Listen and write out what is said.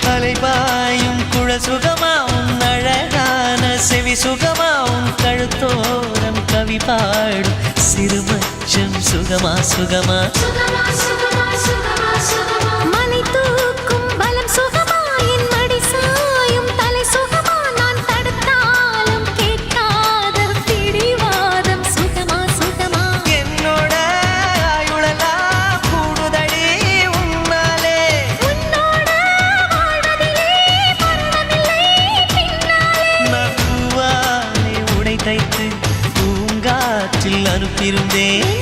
அலைபாயும் குழல் சுகமா உன் அழகான செவி சுகமா உன் கழுத்தோரம் கவி பாடும் சிறுமச்சம் சுகமா சுகமா மலை தூக்கும் பலம் சுகமா என் மடி சாயும் தலை சுகமா நான் தடுத்தாலும் கேட்காத பிடிவாதம் சுகமா சுகமா என்னோட ஆயுளெல்லாம் கூடுதடி உன்னாலே உன்னோட வாழ்வதிலே மரணமில்லை பின்னாலே நான் பூவாலே உடை தைத்து பூங்காற்றில் அனுப்பியிருந்தேன்